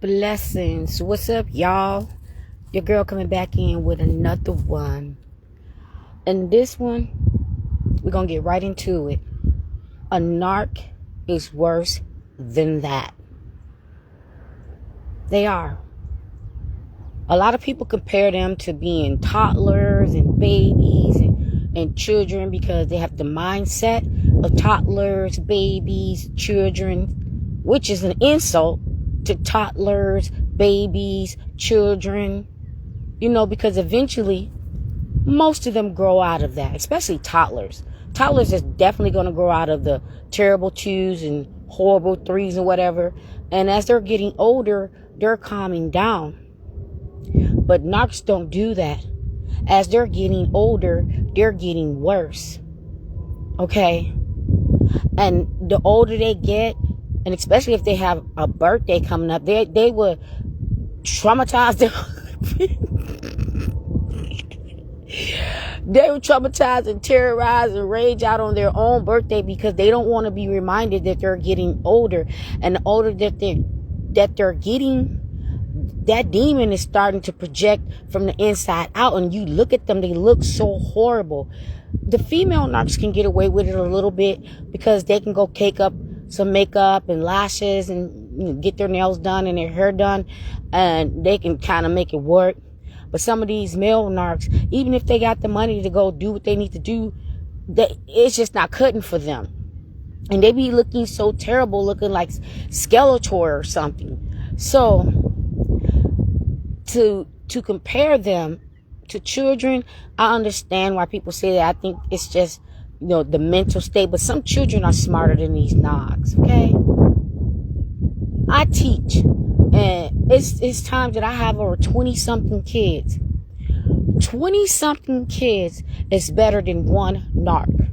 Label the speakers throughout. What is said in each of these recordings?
Speaker 1: Blessings. What's up, y'all? Your girl coming back in with another one. And this one, we're going to get right into it. A narc is worse than that. They are. A lot of people compare them to being toddlers and babies and children because they have the mindset of toddlers, babies, children, which is an insult to toddlers, babies, children, because eventually most of them grow out of that, especially toddlers. Toddlers is definitely going to grow out of the terrible twos and horrible threes and whatever. And as they're getting older, they're calming down. But narcs don't do that. As they're getting older, they're getting worse. Okay? And the older they get, and especially if they have a birthday coming up, they would traumatize their they would traumatize and terrorize and rage out on their own birthday because they don't want to be reminded that they're getting older. And the older that they're getting, that demon is starting to project from the inside out. And you look at them, they look so horrible. The female narcs can get away with it a little bit because they can go cake up some makeup and lashes and get their nails done and their hair done, and they can kind of make it work. But some of these male narcs, even if they got the money to go do what they need to do, it's just not cutting for them. And they be looking so terrible, looking like Skeletor or something. So to compare them to children, I understand why people say that. I think it's just the mental state, but some children are smarter than these narcs. Okay, I teach, and it's times that I have over 20-something kids. 20-something kids is better than one narc.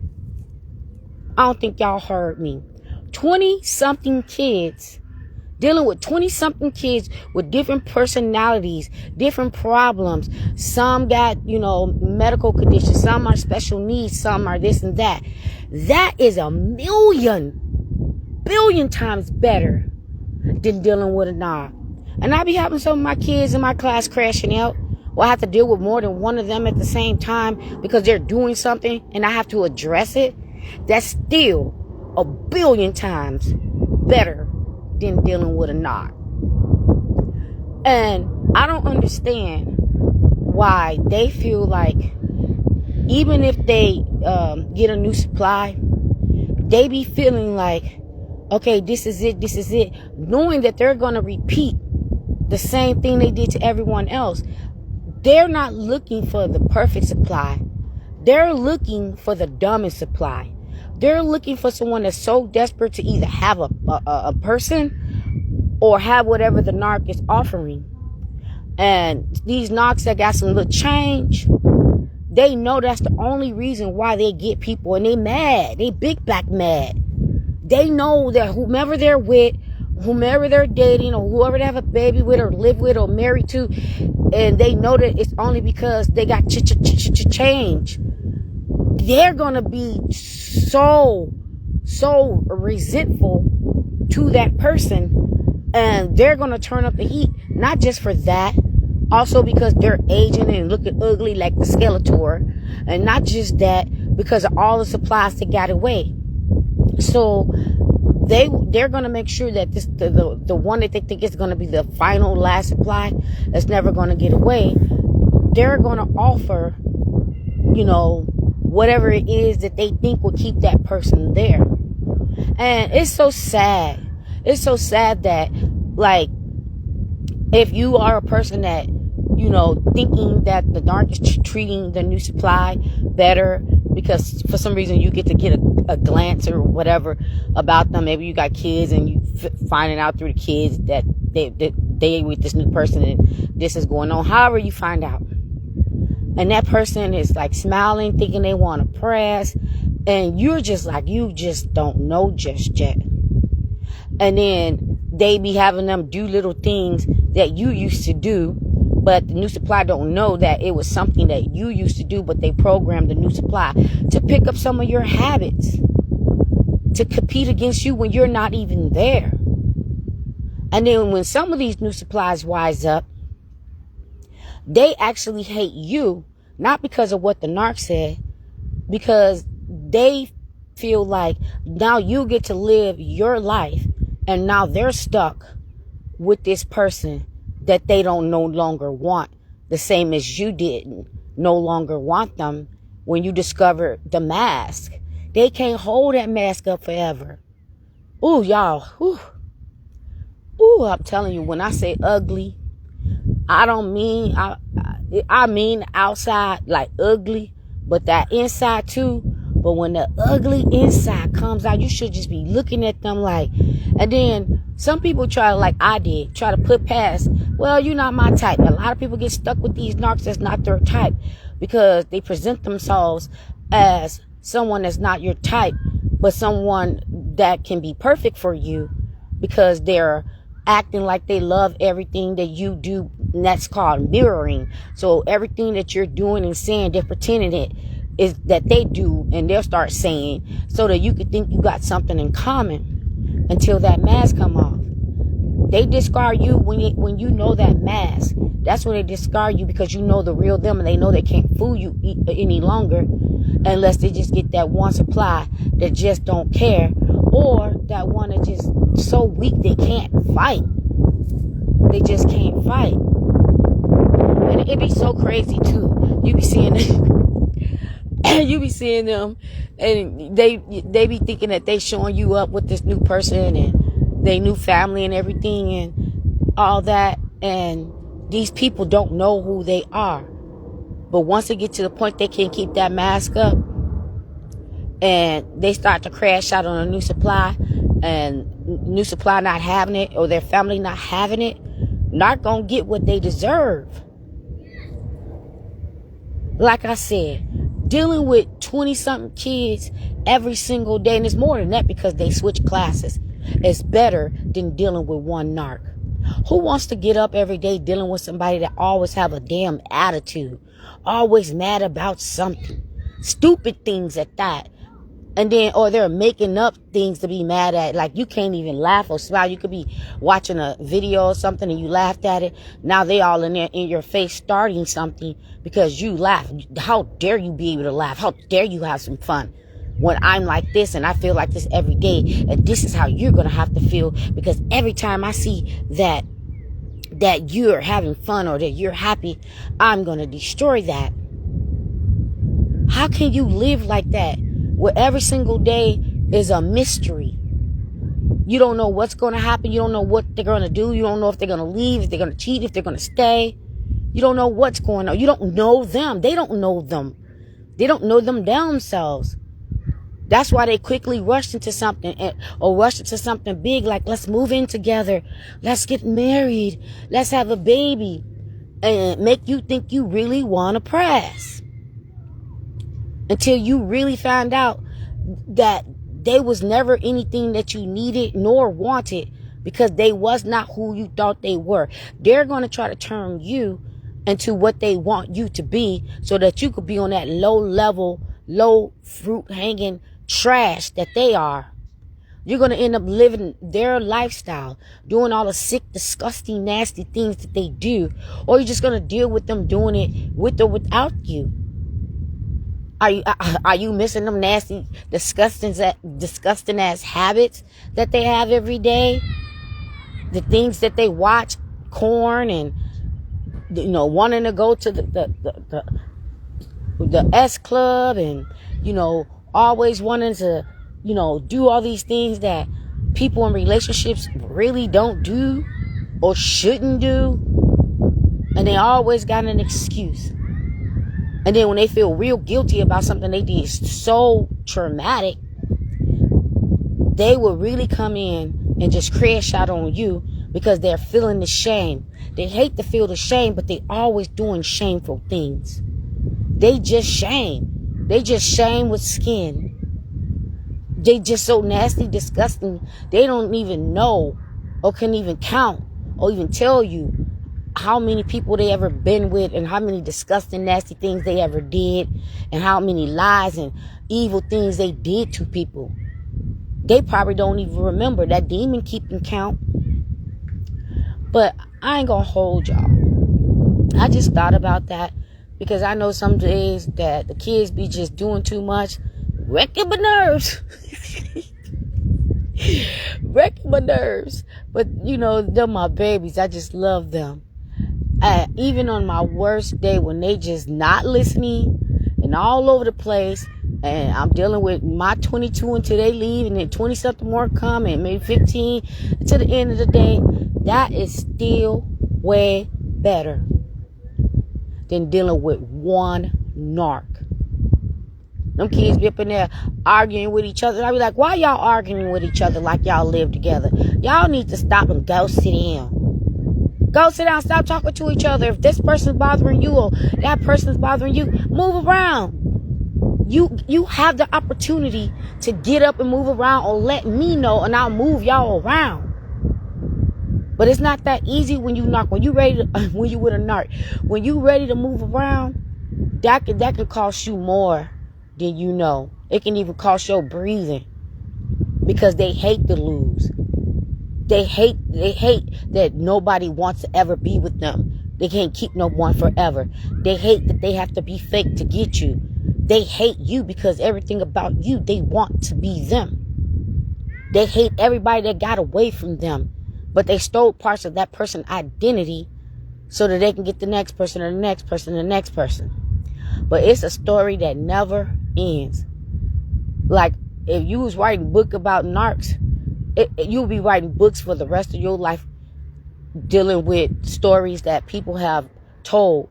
Speaker 1: I don't think y'all heard me. 20-something kids. Dealing with 20-something kids with different personalities, different problems. Some got, medical conditions. Some are special needs. Some are this and that. That is a billion times better than dealing with a narc. And I be having some of my kids in my class crashing out. Well, I have to deal with more than one of them at the same time because they're doing something and I have to address it. That's still a billion times better than dealing with a narc. And I don't understand why they feel like even if they get a new supply, they be feeling like, okay, this is it, knowing that they're going to repeat the same thing they did to everyone else. They're not looking for the perfect supply. They're looking for the dumbest supply. They're looking for someone that's so desperate to either have a person or have whatever the narc is offering. And these narcs that got some little change, they know that's the only reason why they get people. And they mad. They big black mad. They know that whomever they're with, whomever they're dating, or whoever they have a baby with or live with or married to, and they know that it's only because they got change. They're going to be so resentful to that person, and they're going to turn up the heat, not just for that, also because they're aging and looking ugly like the Skeletor, and not just that, because of all the supplies that got away. So they're going to make sure that the one that they think is going to be the final last supply that's never going to get away, they're going to offer, whatever it is that they think will keep that person there. And it's so sad. It's so sad that, like, if you are a person that, thinking that the narc is treating the new supply better because for some reason you get to get a glance or whatever about them. Maybe you got kids and you finding out through the kids that they with this new person and this is going on. However you find out. And that person is like smiling, thinking they want to press. And you're just like, you just don't know just yet. And then they be having them do little things that you used to do. But the new supply don't know that it was something that you used to do. But they programmed the new supply to pick up some of your habits. To compete against you when you're not even there. And then when some of these new supplies wise up, they actually hate you, not because of what the narc said, because they feel like now you get to live your life, and now they're stuck with this person that they don't no longer want, the same as you didn't no longer want them when you discovered the mask. They can't hold that mask up forever. Ooh, y'all. Ooh, I'm telling you, when I say ugly, I don't mean, I mean outside like ugly, but that inside too. But when the ugly inside comes out, you should just be looking at them like, and then some people try, like I did, try to put past, well, you're not my type. A lot of people get stuck with these narcs that's not their type because they present themselves as someone that's not your type, but someone that can be perfect for you because they're acting like they love everything that you do. And that's called mirroring. So everything that you're doing and saying, they're pretending it is that they do, and they'll start saying so that you could think you got something in common until that mask come off. They discard you when you know that mask. That's when they discard you, because you know the real them, and they know they can't fool you any longer unless they just get that one supply that just don't care, or that one that just so weak they can't fight. They just can't fight. And it be so crazy too. You be seeing you be seeing them, and they be thinking that they showing you up with this new person and they new family and everything and all that, and these people don't know who they are. But once they get to the point they can't keep that mask up, and they start to crash out on a new supply, and new supply not having it, or their family not having it, not gonna get what they deserve. Like I said, dealing with 20-something kids every single day, and it's more than that because they switch classes, is better than dealing with one narc. Who wants to get up every day dealing with somebody that always have a damn attitude, always mad about something, stupid things at that, and then, or they're making up things to be mad at, like you can't even laugh or smile. You could be watching a video or something and you laughed at it. Now they all in there in your face starting something because you laugh. How dare you be able to laugh? How dare you have some fun when I'm like this and I feel like this every day, and this is how you're gonna have to feel, because every time I see that you're having fun or that you're happy, I'm gonna destroy that. How can you live like that where every single day is a mystery? You don't know what's going to happen. You don't know what they're going to do. You don't know if they're going to leave, if they're going to cheat, if they're going to stay. You don't know what's going on. You don't know them. They don't know them. They don't know them themselves. That's why they quickly rush into something, or rush into something big, like let's move in together, let's get married, let's have a baby, and make you think you really want to press, until you really find out that they was never anything that you needed nor wanted, because they was not who you thought they were. They're going to try to turn you into what they want you to be, so that you could be on that low level, low fruit hanging trash that they are. You're going to end up living their lifestyle, doing all the sick, disgusting, nasty things that they do, or you're just going to deal with them doing it with or without you. Are you missing them nasty, disgusting ass habits that they have every day? The things that they watch, corn, and wanting to go to the S Club, and always wanting to do all these things that people in relationships really don't do or shouldn't do, and they always got an excuse. And then when they feel real guilty about something they did so traumatic, they will really come in and just crash out on you because they're feeling the shame. They hate to feel the shame, but they always doing shameful things. They just shame. They just shame with skin. They just so nasty, disgusting. They don't even know or can even count or even tell you how many people they ever been with, and how many disgusting, nasty things they ever did, and how many lies and evil things they did to people. They probably don't even remember. That demon keeping count. But I ain't gonna hold y'all. I just thought about that because I know some days that the kids be just doing too much, wrecking my nerves. Wrecking my nerves. But you know, they're my babies. I just love them. Even on my worst day when they just not listening and all over the place, and I'm dealing with my 22 until they leave, and then 20 something more come, and maybe 15 to the end of the day, that is still way better than dealing with one narc. Them kids be up in there arguing with each other. I be like, why y'all arguing with each other like y'all live together? Y'all need to stop and go sit down. Go sit down. Stop talking to each other. If this person's bothering you or that person's bothering you, move around. You have the opportunity to get up and move around, or let me know and I'll move y'all around. But it's not that easy when you knock. When you ready to, when you with a narc, when you ready to move around, that can cost you more than you know. It can even cost your breathing, because they hate to lose. They hate that nobody wants to ever be with them. They can't keep no one forever. They hate that they have to be fake to get you. They hate you because everything about you, they want to be them. They hate everybody that got away from them, but they stole parts of that person's identity so that they can get the next person and the next person and the next person. But it's a story that never ends. Like, if you was writing a book about narcs, you'll be writing books for the rest of your life, dealing with stories that people have told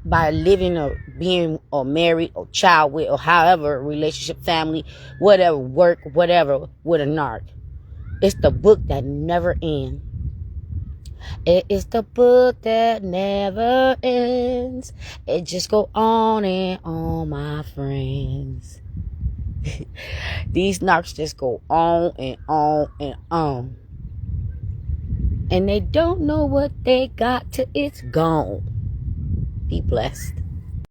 Speaker 1: by living or being or married or child with, or however, relationship, family, whatever, work, whatever, with a narc. It's the book that never ends. It is the book that never ends. It just go on and on, my friends. These narcs just go on and on and on. And they don't know what they got till it's gone. Be blessed.